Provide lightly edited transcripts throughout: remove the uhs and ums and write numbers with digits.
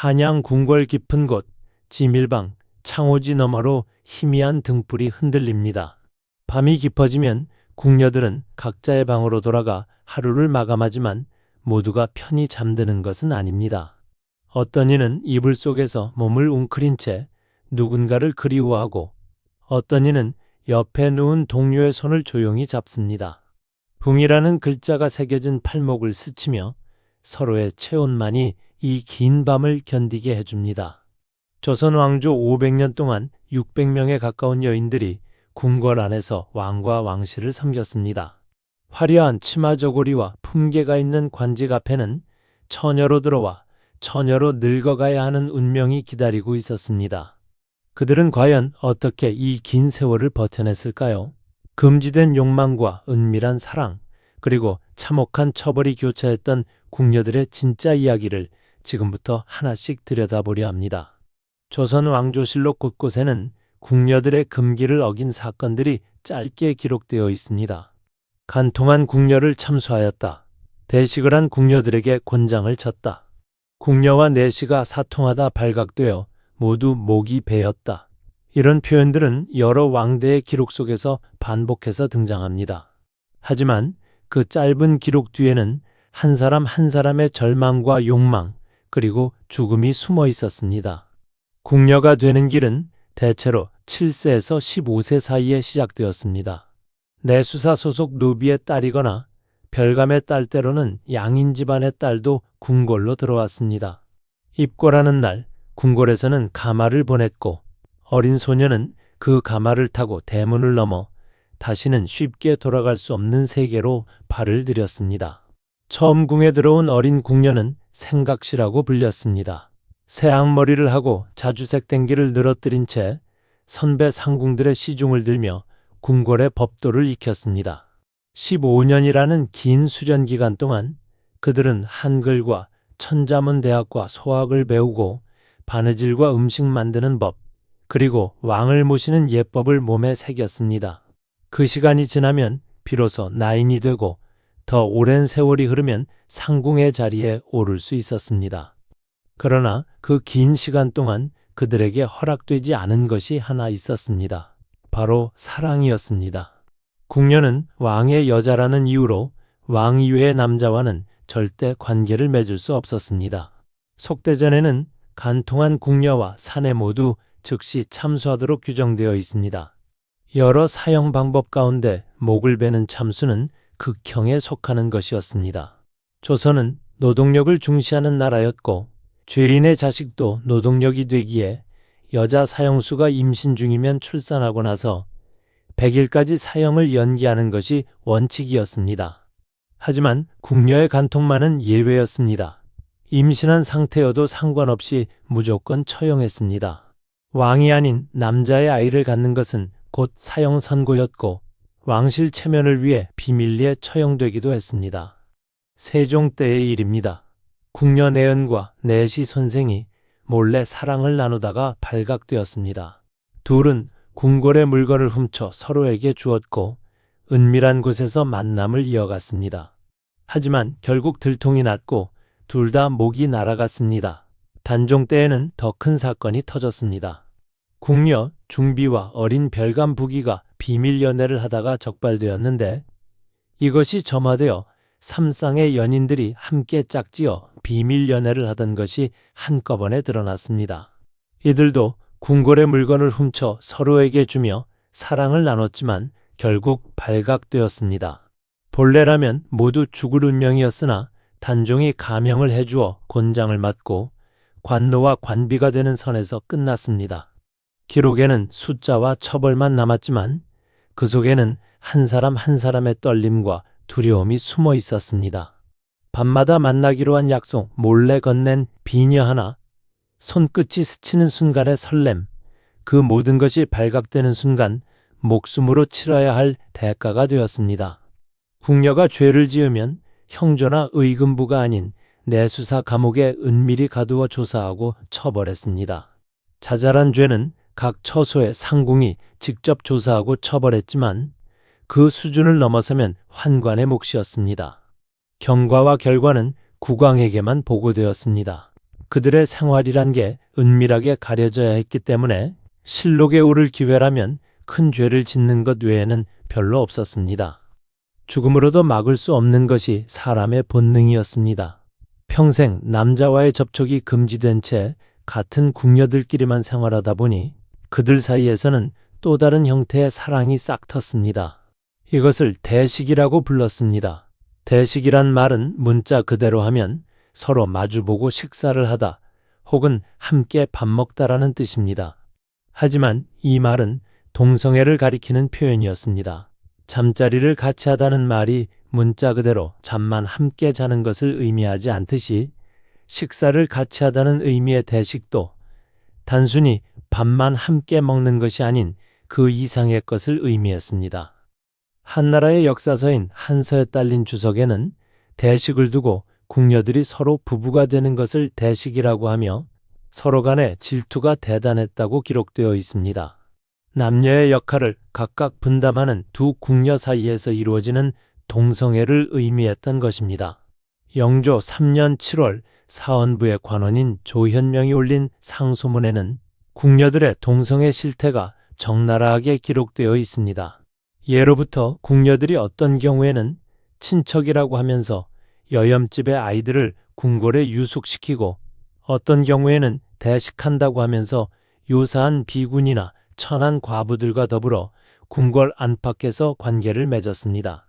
한양 궁궐 깊은 곳, 지밀방, 창호지 너머로 희미한 등불이 흔들립니다. 밤이 깊어지면 궁녀들은 각자의 방으로 돌아가 하루를 마감하지만 모두가 편히 잠드는 것은 아닙니다. 어떤 이는 이불 속에서 몸을 웅크린 채 누군가를 그리워하고 어떤 이는 옆에 누운 동료의 손을 조용히 잡습니다. 붕이라는 글자가 새겨진 팔목을 스치며 서로의 체온만이 이 긴 밤을 견디게 해줍니다. 조선 왕조 500년 동안 600명에 가까운 여인들이 궁궐 안에서 왕과 왕실을 섬겼습니다. 화려한 치마 저고리와 품계가 있는 관직 앞에는 처녀로 들어와 처녀로 늙어가야 하는 운명이 기다리고 있었습니다. 그들은 과연 어떻게 이 긴 세월을 버텨냈을까요? 금지된 욕망과 은밀한 사랑, 그리고 참혹한 처벌이 교차했던 궁녀들의 진짜 이야기를 지금부터 하나씩 들여다보려 합니다. 조선 왕조실록 곳곳에는 궁녀들의 금기를 어긴 사건들이 짧게 기록되어 있습니다. 간통한 궁녀를 참수하였다. 대식을 한 궁녀들에게 곤장을 쳤다. 궁녀와 내시가 사통하다 발각되어 모두 목이 베었다. 이런 표현들은 여러 왕대의 기록 속에서 반복해서 등장합니다. 하지만 그 짧은 기록 뒤에는 한 사람 한 사람의 절망과 욕망, 그리고 죽음이 숨어 있었습니다. 궁녀가 되는 길은 대체로 7세에서 15세 사이에 시작되었습니다. 내수사 소속 노비의 딸이거나 별감의 딸 때로는 양인 집안의 딸도 궁궐로 들어왔습니다. 입궐하는 날 궁궐에서는 가마를 보냈고 어린 소녀는 그 가마를 타고 대문을 넘어 다시는 쉽게 돌아갈 수 없는 세계로 발을 들였습니다. 처음 궁에 들어온 어린 궁녀는 생각시라고 불렸습니다. 새 앞머리를 하고 자주색 댕기를 늘어뜨린 채 선배 상궁들의 시중을 들며 궁궐의 법도를 익혔습니다. 15년이라는 긴 수련 기간 동안 그들은 한글과 천자문대학과 소학을 배우고 바느질과 음식 만드는 법, 그리고 왕을 모시는 예법을 몸에 새겼습니다. 그 시간이 지나면 비로소 나인이 되고 더 오랜 세월이 흐르면 상궁의 자리에 오를 수 있었습니다. 그러나 그 긴 시간 동안 그들에게 허락되지 않은 것이 하나 있었습니다. 바로 사랑이었습니다. 궁녀는 왕의 여자라는 이유로 왕 이외의 남자와는 절대 관계를 맺을 수 없었습니다. 속대전에는 간통한 궁녀와 사내 모두 즉시 참수하도록 규정되어 있습니다. 여러 사형 방법 가운데 목을 베는 참수는 극형에 속하는 것이었습니다. 조선은 노동력을 중시하는 나라였고 죄인의 자식도 노동력이 되기에 여자 사형수가 임신 중이면 출산하고 나서 100일까지 사형을 연기하는 것이 원칙이었습니다. 하지만 궁녀의 간통만은 예외였습니다. 임신한 상태여도 상관없이 무조건 처형했습니다. 왕이 아닌 남자의 아이를 갖는 것은 곧 사형 선고였고 왕실 체면을 위해 비밀리에 처형되기도 했습니다. 세종 때의 일입니다. 궁녀 내은과 내시 선생이 몰래 사랑을 나누다가 발각되었습니다. 둘은 궁궐의 물건을 훔쳐 서로에게 주었고 은밀한 곳에서 만남을 이어갔습니다. 하지만 결국 들통이 났고 둘 다 목이 날아갔습니다. 단종 때에는 더 큰 사건이 터졌습니다. 궁녀 중비와 어린 별감 부기가 비밀 연애를 하다가 적발되었는데 이것이 점화되어 삼쌍의 연인들이 함께 짝지어 비밀 연애를 하던 것이 한꺼번에 드러났습니다. 이들도 궁궐의 물건을 훔쳐 서로에게 주며 사랑을 나눴지만 결국 발각되었습니다. 본래라면 모두 죽을 운명이었으나 단종이 감형을 해주어 곤장을 맞고 관노와 관비가 되는 선에서 끝났습니다. 기록에는 숫자와 처벌만 남았지만 그 속에는 한 사람 한 사람의 떨림과 두려움이 숨어 있었습니다. 밤마다 만나기로 한 약속, 몰래 건넨 비녀 하나, 손끝이 스치는 순간의 설렘, 그 모든 것이 발각되는 순간 목숨으로 치러야 할 대가가 되었습니다. 궁녀가 죄를 지으면 형조나 의금부가 아닌 내수사 감옥에 은밀히 가두어 조사하고 처벌했습니다. 자잘한 죄는 각 처소의 상궁이 직접 조사하고 처벌했지만 그 수준을 넘어서면 환관의 몫이었습니다. 경과와 결과는 국왕에게만 보고되었습니다. 그들의 생활이란 게 은밀하게 가려져야 했기 때문에 실록에 오를 기회라면 큰 죄를 짓는 것 외에는 별로 없었습니다. 죽음으로도 막을 수 없는 것이 사람의 본능이었습니다. 평생 남자와의 접촉이 금지된 채 같은 궁녀들끼리만 생활하다 보니 그들 사이에서는 또 다른 형태의 사랑이 싹 텄습니다. 이것을 대식이라고 불렀습니다. 대식이란 말은 문자 그대로 하면 서로 마주보고 식사를 하다 혹은 함께 밥 먹다라는 뜻입니다. 하지만 이 말은 동성애를 가리키는 표현이었습니다. 잠자리를 같이 하다는 말이 문자 그대로 잠만 함께 자는 것을 의미하지 않듯이 식사를 같이 하다는 의미의 대식도 단순히 밥만 함께 먹는 것이 아닌 그 이상의 것을 의미했습니다. 한나라의 역사서인 한서에 딸린 주석에는 대식을 두고 궁녀들이 서로 부부가 되는 것을 대식이라고 하며 서로 간의 질투가 대단했다고 기록되어 있습니다. 남녀의 역할을 각각 분담하는 두 궁녀 사이에서 이루어지는 동성애를 의미했던 것입니다. 영조 3년 7월 사헌부의 관원인 조현명이 올린 상소문에는 궁녀들의 동성애 실태가 적나라하게 기록되어 있습니다. 예로부터 궁녀들이 어떤 경우에는 친척이라고 하면서 여염집의 아이들을 궁궐에 유숙시키고 어떤 경우에는 대식한다고 하면서 요사한 비군이나 천한 과부들과 더불어 궁궐 안팎에서 관계를 맺었습니다.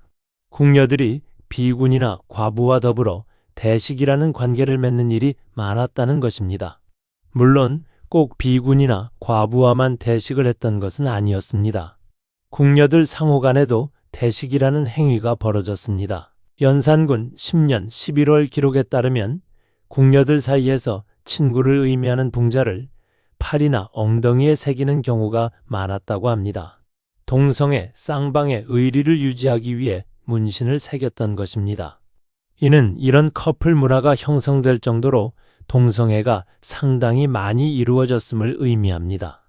궁녀들이 비군이나 과부와 더불어 대식이라는 관계를 맺는 일이 많았다는 것입니다. 물론 꼭 비군이나 과부와만 대식을 했던 것은 아니었습니다. 궁녀들 상호 간에도 대식이라는 행위가 벌어졌습니다. 연산군 10년 11월 기록에 따르면 궁녀들 사이에서 친구를 의미하는 붕자를 팔이나 엉덩이에 새기는 경우가 많았다고 합니다. 동성애, 쌍방의 의리를 유지하기 위해 문신을 새겼던 것입니다. 이는 이런 커플 문화가 형성될 정도로 동성애가 상당히 많이 이루어졌음을 의미합니다.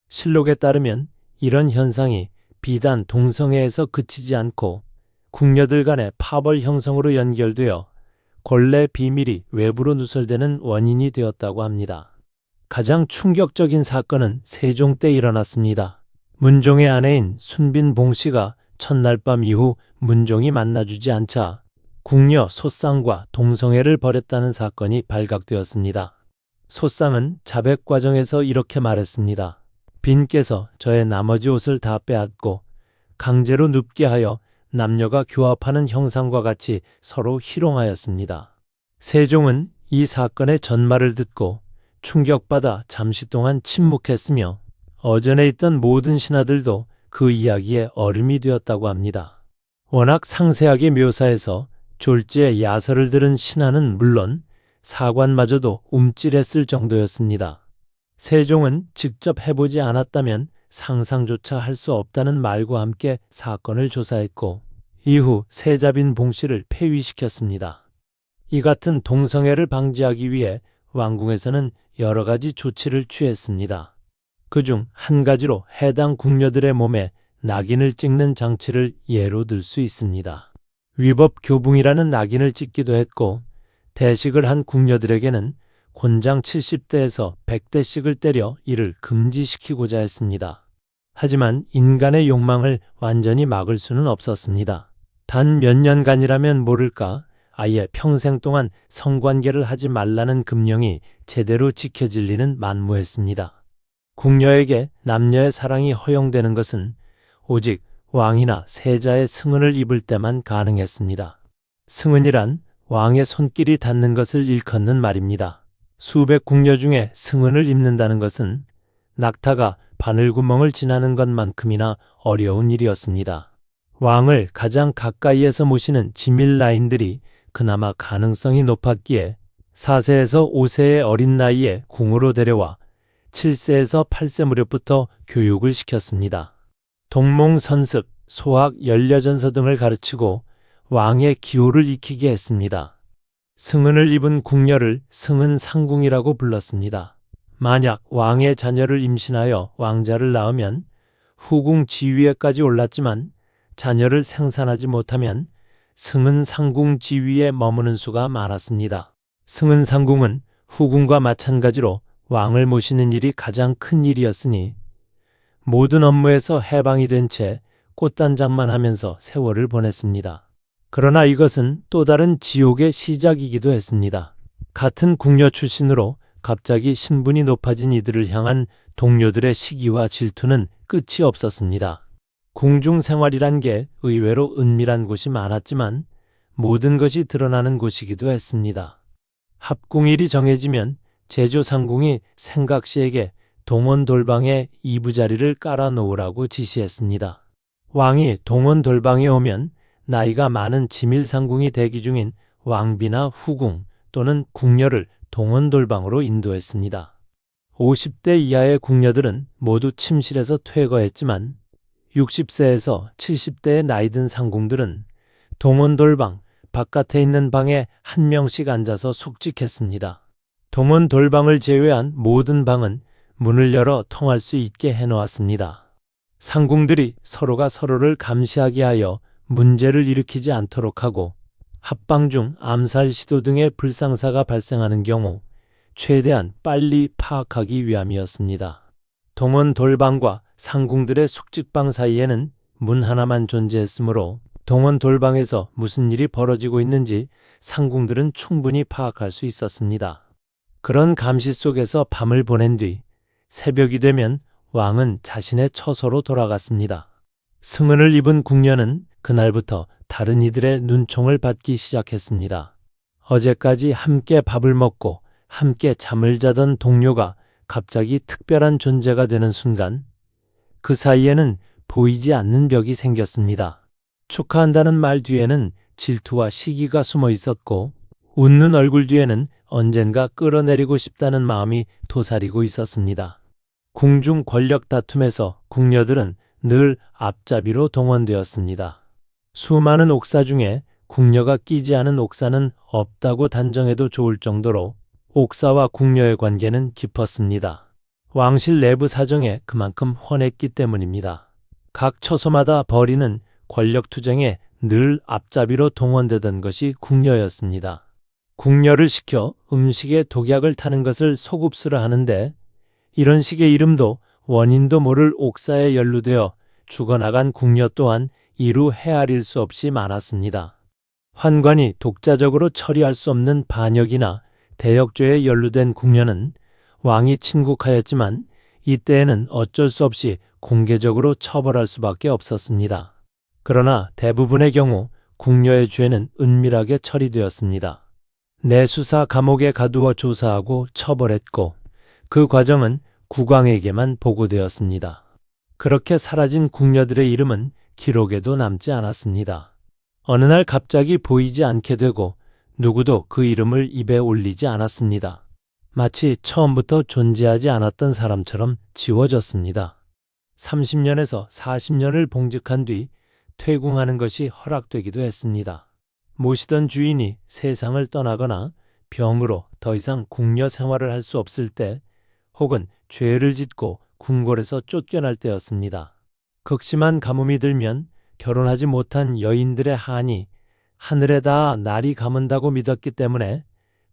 실록에 따르면 이런 현상이 비단 동성애에서 그치지 않고 궁녀들 간의 파벌 형성으로 연결되어 권례 비밀이 외부로 누설되는 원인이 되었다고 합니다. 가장 충격적인 사건은 세종 때 일어났습니다. 문종의 아내인 순빈봉 씨가 첫날 밤 이후 문종이 만나주지 않자 궁녀 소쌍과 동성애를 벌였다는 사건이 발각되었습니다. 소쌍은 자백 과정에서 이렇게 말했습니다. 빈께서 저의 나머지 옷을 다 빼앗고 강제로 눕게 하여 남녀가 교합하는 형상과 같이 서로 희롱하였습니다. 세종은 이 사건의 전말을 듣고 충격받아 잠시 동안 침묵했으며 어전에 있던 모든 신하들도 그 이야기에 얼음이 되었다고 합니다. 워낙 상세하게 묘사해서 졸지에 야설을 들은 신하는 물론 사관마저도 움찔했을 정도였습니다. 세종은 직접 해보지 않았다면 상상조차 할 수 없다는 말과 함께 사건을 조사했고 이후 세자빈 봉씨를 폐위시켰습니다. 이 같은 동성애를 방지하기 위해 왕궁에서는 여러 가지 조치를 취했습니다. 그중 한 가지로 해당 궁녀들의 몸에 낙인을 찍는 장치를 예로 들 수 있습니다. 위법 교붕이라는 낙인을 찍기도 했고 대식을 한 궁녀들에게는 곤장 70대에서 100대씩을 때려 이를 금지시키고자 했습니다. 하지만 인간의 욕망을 완전히 막을 수는 없었습니다. 단 몇 년간이라면 모를까 아예 평생 동안 성관계를 하지 말라는 금령이 제대로 지켜질 리는 만무했습니다. 궁녀에게 남녀의 사랑이 허용되는 것은 오직 왕이나 세자의 승은을 입을 때만 가능했습니다. 승은이란 왕의 손길이 닿는 것을 일컫는 말입니다. 수백 궁녀 중에 승은을 입는다는 것은 낙타가 바늘구멍을 지나는 것만큼이나 어려운 일이었습니다. 왕을 가장 가까이에서 모시는 지밀 라인들이 그나마 가능성이 높았기에 4세에서 5세의 어린 나이에 궁으로 데려와 7세에서 8세 무렵부터 교육을 시켰습니다. 동몽선습, 소학, 연려전서 등을 가르치고 왕의 기호를 익히게 했습니다. 승은을 입은 궁녀를 승은상궁이라고 불렀습니다. 만약 왕의 자녀를 임신하여 왕자를 낳으면 후궁 지위에까지 올랐지만 자녀를 생산하지 못하면 승은상궁 지위에 머무는 수가 많았습니다. 승은상궁은 후궁과 마찬가지로 왕을 모시는 일이 가장 큰 일이었으니 모든 업무에서 해방이 된 채 꽃단장만 하면서 세월을 보냈습니다. 그러나 이것은 또 다른 지옥의 시작이기도 했습니다. 같은 궁녀 출신으로 갑자기 신분이 높아진 이들을 향한 동료들의 시기와 질투는 끝이 없었습니다. 궁중 생활이란 게 의외로 은밀한 곳이 많았지만 모든 것이 드러나는 곳이기도 했습니다. 합궁일이 정해지면 제조상궁이 생각시에게 동원 돌방에 이부자리를 깔아놓으라고 지시했습니다. 왕이 동원 돌방에 오면 나이가 많은 지밀상궁이 대기 중인 왕비나 후궁 또는 궁녀를 동원 돌방으로 인도했습니다. 50대 이하의 궁녀들은 모두 침실에서 퇴거했지만 60세에서 70대의 나이든 상궁들은 동원 돌방 바깥에 있는 방에 한 명씩 앉아서 숙직했습니다. 동원 돌방을 제외한 모든 방은 문을 열어 통할 수 있게 해놓았습니다. 상궁들이 서로가 서로를 감시하게 하여 문제를 일으키지 않도록 하고 합방 중 암살 시도 등의 불상사가 발생하는 경우 최대한 빨리 파악하기 위함이었습니다. 동원 돌방과 상궁들의 숙직방 사이에는 문 하나만 존재했으므로 동원 돌방에서 무슨 일이 벌어지고 있는지 상궁들은 충분히 파악할 수 있었습니다. 그런 감시 속에서 밤을 보낸 뒤 새벽이 되면 왕은 자신의 처소로 돌아갔습니다. 승은을 입은 궁녀는 그날부터 다른 이들의 눈총을 받기 시작했습니다. 어제까지 함께 밥을 먹고 함께 잠을 자던 동료가 갑자기 특별한 존재가 되는 순간 그 사이에는 보이지 않는 벽이 생겼습니다. 축하한다는 말 뒤에는 질투와 시기가 숨어 있었고 웃는 얼굴 뒤에는 언젠가 끌어내리고 싶다는 마음이 도사리고 있었습니다. 궁중 권력 다툼에서 궁녀들은 늘 앞잡이로 동원되었습니다. 수많은 옥사 중에 궁녀가 끼지 않은 옥사는 없다고 단정해도 좋을 정도로 옥사와 궁녀의 관계는 깊었습니다. 왕실 내부 사정에 그만큼 훤했기 때문입니다. 각 처소마다 벌이는 권력투쟁에 늘 앞잡이로 동원되던 것이 궁녀였습니다. 궁녀를 시켜 음식에 독약을 타는 것을 소급수라 하는데 이런 식의 이름도 원인도 모를 옥사에 연루되어 죽어나간 궁녀 또한 이루 헤아릴 수 없이 많았습니다. 환관이 독자적으로 처리할 수 없는 반역이나 대역죄에 연루된 궁녀는 왕이 친국하였지만 이때에는 어쩔 수 없이 공개적으로 처벌할 수밖에 없었습니다. 그러나 대부분의 경우 궁녀의 죄는 은밀하게 처리되었습니다. 내수사 감옥에 가두어 조사하고 처벌했고 그 과정은 국왕에게만 보고되었습니다. 그렇게 사라진 궁녀들의 이름은 기록에도 남지 않았습니다. 어느 날 갑자기 보이지 않게 되고 누구도 그 이름을 입에 올리지 않았습니다. 마치 처음부터 존재하지 않았던 사람처럼 지워졌습니다. 30년에서 40년을 봉직한 뒤 퇴궁하는 것이 허락되기도 했습니다. 모시던 주인이 세상을 떠나거나 병으로 더 이상 궁녀 생활을 할 수 없을 때 혹은 죄를 짓고 궁궐에서 쫓겨날 때였습니다. 극심한 가뭄이 들면 결혼하지 못한 여인들의 한이 하늘에 닿아 날이 감은다고 믿었기 때문에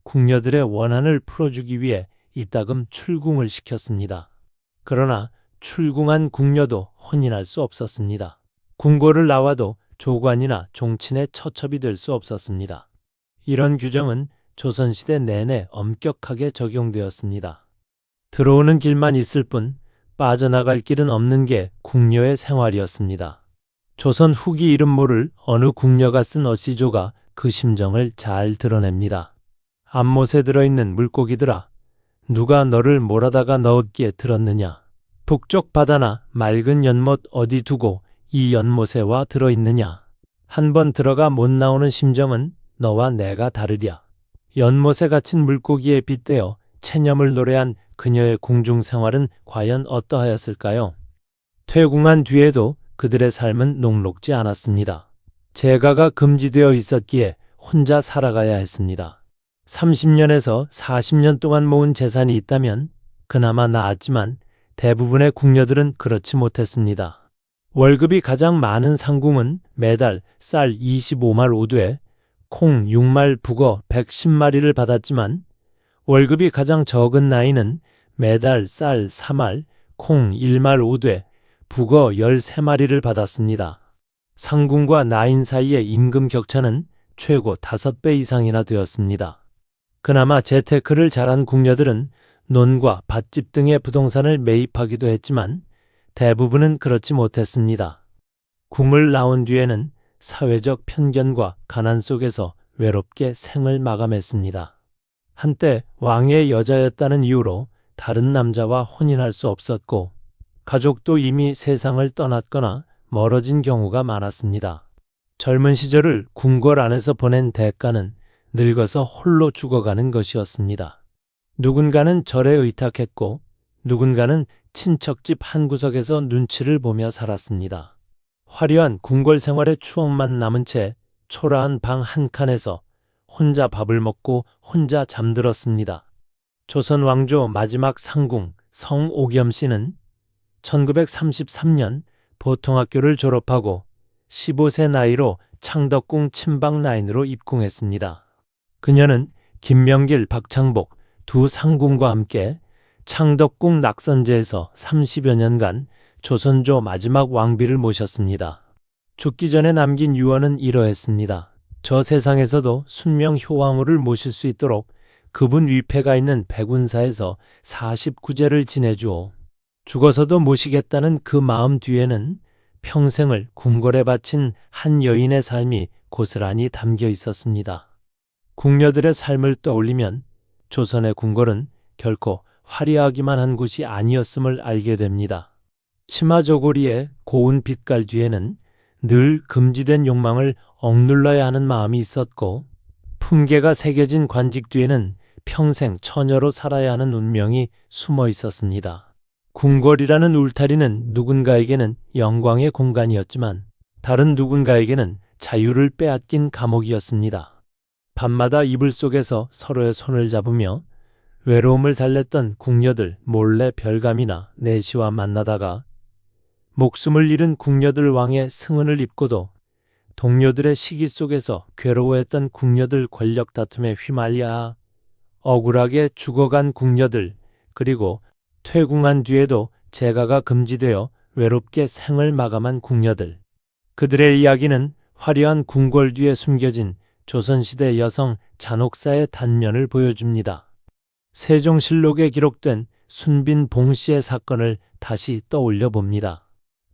궁녀들의 원한을 풀어주기 위해 이따금 출궁을 시켰습니다. 그러나 출궁한 궁녀도 혼인할 수 없었습니다. 궁궐을 나와도 조관이나 종친의 처첩이 될 수 없었습니다. 이런 규정은 조선시대 내내 엄격하게 적용되었습니다. 들어오는 길만 있을 뿐 빠져나갈 길은 없는 게 궁녀의 생활이었습니다. 조선 후기 이름 모를 어느 궁녀가 쓴 어시조가 그 심정을 잘 드러냅니다. 암못에 들어있는 물고기들아, 누가 너를 몰아다가 넣었기에 들었느냐? 북쪽 바다나 맑은 연못 어디 두고 이 연못에 와 들어있느냐? 한 번 들어가 못 나오는 심정은 너와 내가 다르랴. 연못에 갇힌 물고기에 빗대어 체념을 노래한 그녀의 궁중 생활은 과연 어떠하였을까요? 퇴궁한 뒤에도 그들의 삶은 녹록지 않았습니다. 재가가 금지되어 있었기에 혼자 살아가야 했습니다. 30년에서 40년 동안 모은 재산이 있다면 그나마 나았지만 대부분의 궁녀들은 그렇지 못했습니다. 월급이 가장 많은 상궁은 매달 쌀 25말 5대, 콩 6말 북어 110마리를 받았지만 월급이 가장 적은 나이는 매달 쌀 3알, 콩 1말 5대, 북어 13마리를 받았습니다. 상군과 나인 사이의 임금 격차는 최고 5배 이상이나 되었습니다. 그나마 재테크를 잘한 궁녀들은 논과 밭집 등의 부동산을 매입하기도 했지만 대부분은 그렇지 못했습니다. 궁을 낳은 뒤에는 사회적 편견과 가난 속에서 외롭게 생을 마감했습니다. 한때 왕의 여자였다는 이유로 다른 남자와 혼인할 수 없었고 가족도 이미 세상을 떠났거나 멀어진 경우가 많았습니다. 젊은 시절을 궁궐 안에서 보낸 대가는 늙어서 홀로 죽어가는 것이었습니다. 누군가는 절에 의탁했고 누군가는 친척집 한 구석에서 눈치를 보며 살았습니다. 화려한 궁궐 생활의 추억만 남은 채 초라한 방 한 칸에서 혼자 밥을 먹고 혼자 잠들었습니다. 조선 왕조 마지막 상궁 성옥염 씨는 1933년 보통학교를 졸업하고 15세 나이로 창덕궁 친박라인으로 입궁했습니다. 그녀는 김명길, 박창복 두 상궁과 함께 창덕궁 낙선제에서 30여 년간 조선조 마지막 왕비를 모셨습니다. 죽기 전에 남긴 유언은 이러했습니다. 저 세상에서도 순명 효왕후를 모실 수 있도록 그분 위패가 있는 백운사에서 49제를 지내주오. 죽어서도 모시겠다는 그 마음 뒤에는 평생을 궁궐에 바친 한 여인의 삶이 고스란히 담겨 있었습니다. 궁녀들의 삶을 떠올리면 조선의 궁궐은 결코 화려하기만 한 곳이 아니었음을 알게 됩니다. 치마 저고리에 고운 빛깔 뒤에는 늘 금지된 욕망을 억눌러야 하는 마음이 있었고 품계가 새겨진 관직 뒤에는 평생 처녀로 살아야 하는 운명이 숨어 있었습니다. 궁궐이라는 울타리는 누군가에게는 영광의 공간이었지만 다른 누군가에게는 자유를 빼앗긴 감옥이었습니다. 밤마다 이불 속에서 서로의 손을 잡으며 외로움을 달랬던 궁녀들 몰래 별감이나 내시와 만나다가 목숨을 잃은 궁녀들 왕의 승은을 입고도 동료들의 시기 속에서 괴로워했던 궁녀들 권력 다툼에 휘말려 억울하게 죽어간 궁녀들 그리고 퇴궁한 뒤에도 재가가 금지되어 외롭게 생을 마감한 궁녀들. 그들의 이야기는 화려한 궁궐 뒤에 숨겨진 조선시대 여성 잔혹사의 단면을 보여줍니다. 세종실록에 기록된 순빈 봉씨의 사건을 다시 떠올려 봅니다.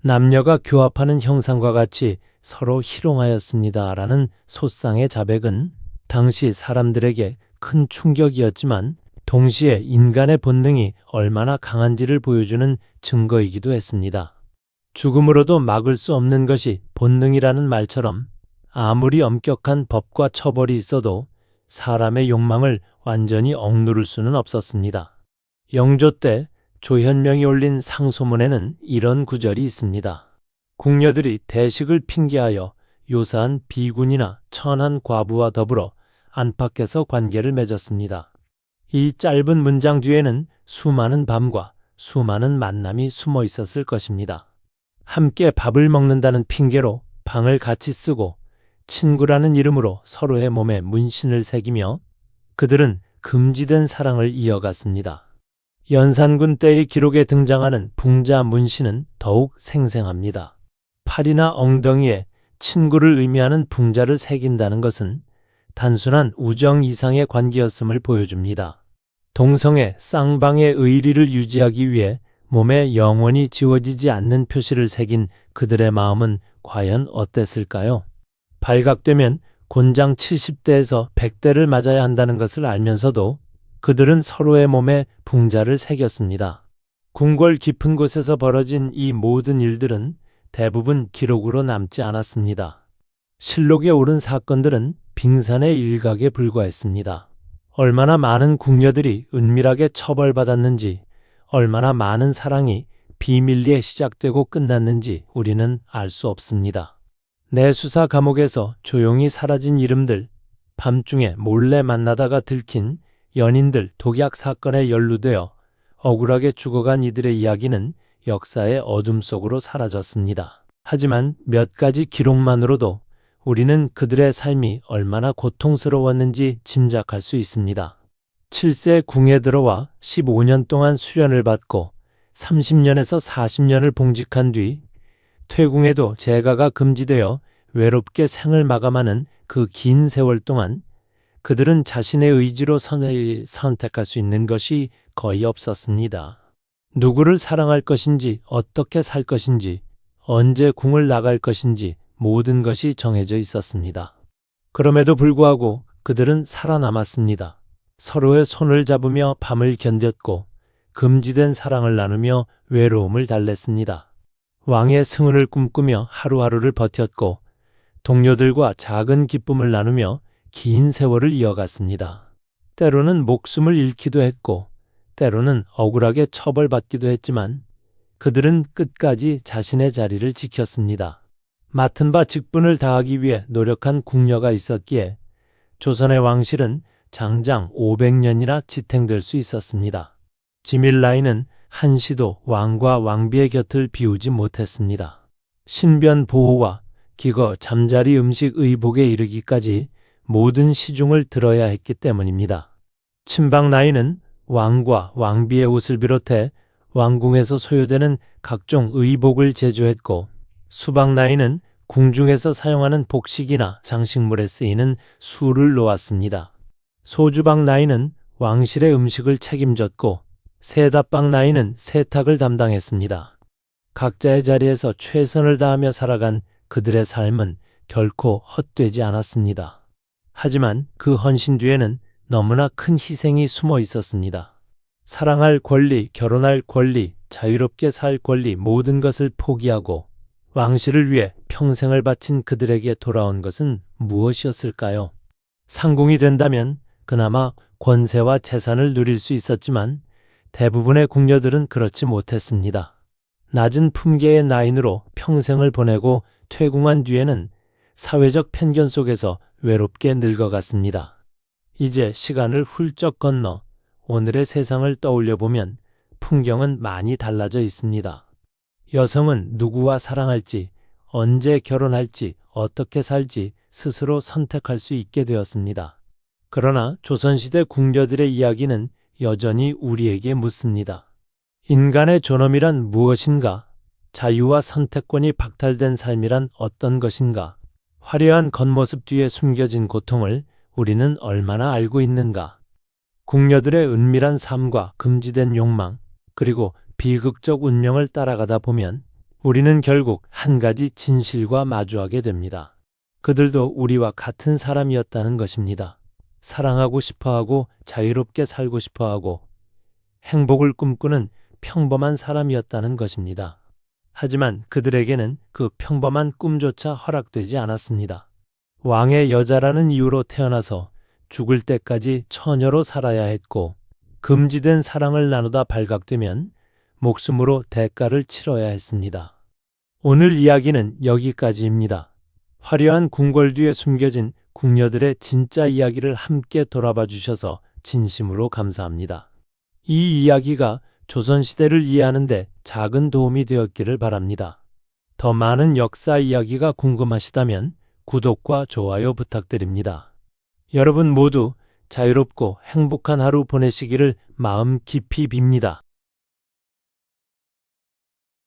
남녀가 교합하는 형상과 같이 서로 희롱하였습니다. 라는 소상의 자백은 당시 사람들에게 큰 충격이었지만 동시에 인간의 본능이 얼마나 강한지를 보여주는 증거이기도 했습니다. 죽음으로도 막을 수 없는 것이 본능이라는 말처럼 아무리 엄격한 법과 처벌이 있어도 사람의 욕망을 완전히 억누를 수는 없었습니다. 영조 때 조현명이 올린 상소문에는 이런 구절이 있습니다. 궁녀들이 대식을 핑계하여 요사한 비군이나 천한 과부와 더불어 안팎에서 관계를 맺었습니다. 이 짧은 문장 뒤에는 수많은 밤과 수많은 만남이 숨어 있었을 것입니다. 함께 밥을 먹는다는 핑계로 방을 같이 쓰고 친구라는 이름으로 서로의 몸에 문신을 새기며 그들은 금지된 사랑을 이어갔습니다. 연산군 때의 기록에 등장하는 붕자 문신은 더욱 생생합니다. 팔이나 엉덩이에 친구를 의미하는 붕자를 새긴다는 것은 단순한 우정 이상의 관계였음을 보여줍니다. 동성애 쌍방의 의리를 유지하기 위해 몸에 영원히 지워지지 않는 표시를 새긴 그들의 마음은 과연 어땠을까요? 발각되면 곤장 70대에서 100대를 맞아야 한다는 것을 알면서도 그들은 서로의 몸에 붕자를 새겼습니다. 궁궐 깊은 곳에서 벌어진 이 모든 일들은 대부분 기록으로 남지 않았습니다. 실록에 오른 사건들은 빙산의 일각에 불과했습니다. 얼마나 많은 궁녀들이 은밀하게 처벌받았는지, 얼마나 많은 사랑이 비밀리에 시작되고 끝났는지 우리는 알 수 없습니다. 내 수사 감옥에서 조용히 사라진 이름들, 밤중에 몰래 만나다가 들킨 연인들 독약 사건에 연루되어 억울하게 죽어간 이들의 이야기는 역사의 어둠 속으로 사라졌습니다. 하지만 몇 가지 기록만으로도 우리는 그들의 삶이 얼마나 고통스러웠는지 짐작할 수 있습니다. 7세 궁에 들어와 15년 동안 수련을 받고 30년에서 40년을 봉직한 뒤 퇴궁에도 재가가 금지되어 외롭게 생을 마감하는 그 긴 세월 동안 그들은 자신의 의지로 선택할 수 있는 것이 거의 없었습니다. 누구를 사랑할 것인지, 어떻게 살 것인지, 언제 궁을 나갈 것인지 모든 것이 정해져 있었습니다. 그럼에도 불구하고 그들은 살아남았습니다. 서로의 손을 잡으며 밤을 견뎠고 금지된 사랑을 나누며 외로움을 달랬습니다. 왕의 승은을 꿈꾸며 하루하루를 버텼고 동료들과 작은 기쁨을 나누며 긴 세월을 이어갔습니다. 때로는 목숨을 잃기도 했고 때로는 억울하게 처벌받기도 했지만 그들은 끝까지 자신의 자리를 지켰습니다. 맡은 바 직분을 다하기 위해 노력한 궁녀가 있었기에 조선의 왕실은 장장 500년이나 지탱될 수 있었습니다. 지밀라이는 한시도 왕과 왕비의 곁을 비우지 못했습니다. 신변 보호와 기거, 잠자리, 음식, 의복에 이르기까지 모든 시중을 들어야 했기 때문입니다. 친방 나이는 왕과 왕비의 옷을 비롯해 왕궁에서 소요되는 각종 의복을 제조했고 수방 나이는 궁중에서 사용하는 복식이나 장식물에 쓰이는 술을 놓았습니다. 소주방 나이는 왕실의 음식을 책임졌고 세답방 나이는 세탁을 담당했습니다. 각자의 자리에서 최선을 다하며 살아간 그들의 삶은 결코 헛되지 않았습니다. 하지만 그 헌신 뒤에는 너무나 큰 희생이 숨어 있었습니다. 사랑할 권리, 결혼할 권리, 자유롭게 살 권리 모든 것을 포기하고 왕실을 위해 평생을 바친 그들에게 돌아온 것은 무엇이었을까요? 상궁이 된다면 그나마 권세와 재산을 누릴 수 있었지만 대부분의 궁녀들은 그렇지 못했습니다. 낮은 품계의 나인으로 평생을 보내고 퇴궁한 뒤에는 사회적 편견 속에서 외롭게 늙어갔습니다. 이제 시간을 훌쩍 건너 오늘의 세상을 떠올려 보면 풍경은 많이 달라져 있습니다. 여성은 누구와 사랑할지, 언제 결혼할지, 어떻게 살지 스스로 선택할 수 있게 되었습니다. 그러나 조선시대 궁녀들의 이야기는 여전히 우리에게 묻습니다. 인간의 존엄이란 무엇인가? 자유와 선택권이 박탈된 삶이란 어떤 것인가? 화려한 겉모습 뒤에 숨겨진 고통을 우리는 얼마나 알고 있는가? 궁녀들의 은밀한 삶과 금지된 욕망, 그리고 비극적 운명을 따라가다 보면 우리는 결국 한 가지 진실과 마주하게 됩니다. 그들도 우리와 같은 사람이었다는 것입니다. 사랑하고 싶어하고 자유롭게 살고 싶어하고 행복을 꿈꾸는 평범한 사람이었다는 것입니다. 하지만 그들에게는 그 평범한 꿈조차 허락되지 않았습니다. 왕의 여자라는 이유로 태어나서 죽을 때까지 처녀로 살아야 했고 금지된 사랑을 나누다 발각되면 목숨으로 대가를 치러야 했습니다. 오늘 이야기는 여기까지입니다. 화려한 궁궐 뒤에 숨겨진 궁녀들의 진짜 이야기를 함께 돌아봐 주셔서 진심으로 감사합니다. 이 이야기가 조선시대를 이해하는 데 작은 도움이 되었기를 바랍니다. 더 많은 역사 이야기가 궁금하시다면 구독과 좋아요 부탁드립니다. 여러분 모두 자유롭고 행복한 하루 보내시기를 마음 깊이 빕니다.